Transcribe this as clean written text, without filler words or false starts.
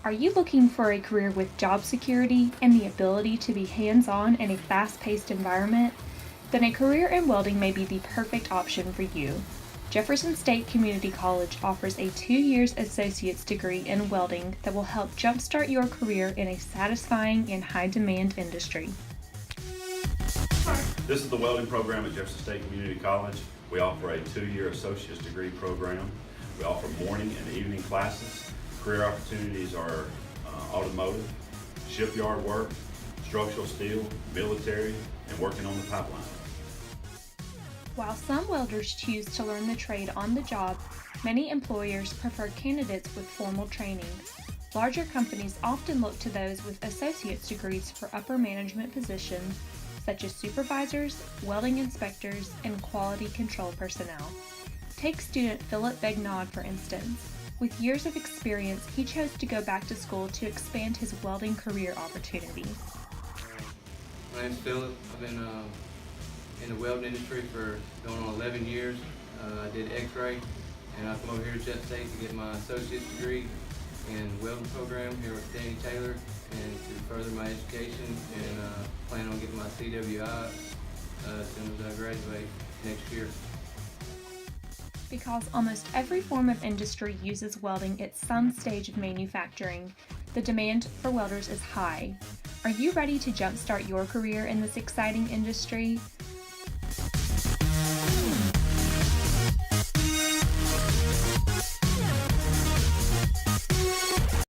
Are you looking for a career with job security and the ability to be hands-on in a fast-paced environment? Then a career in welding may be the perfect option for you. Jefferson State Community College offers a 2-year associate's degree in welding that will help jumpstart your career in a satisfying and high-demand industry. This is the welding program at Jefferson State Community College. We offer a 2-year associate's degree program. We offer morning and evening classes. Career opportunities are automotive, shipyard work, structural steel, military, and working on the pipeline. While some welders choose to learn the trade on the job, many employers prefer candidates with formal training. Larger companies often look to those with associate's degrees for upper management positions, such as supervisors, welding inspectors, and quality control personnel. Take student Philip Begnaud, for instance. With years of experience, he chose to go back to school to expand his welding career opportunities. My name's Philip. I've been in the welding industry for going on 11 years. I did X-ray, and I come over here to JeffState to get my associate's degree in welding program here with Danny Taylor, and to further my education, and plan on getting my CWI as soon as I graduate next year. Because almost every form of industry uses welding at some stage of manufacturing, the demand for welders is high. Are you ready to jumpstart your career in this exciting industry?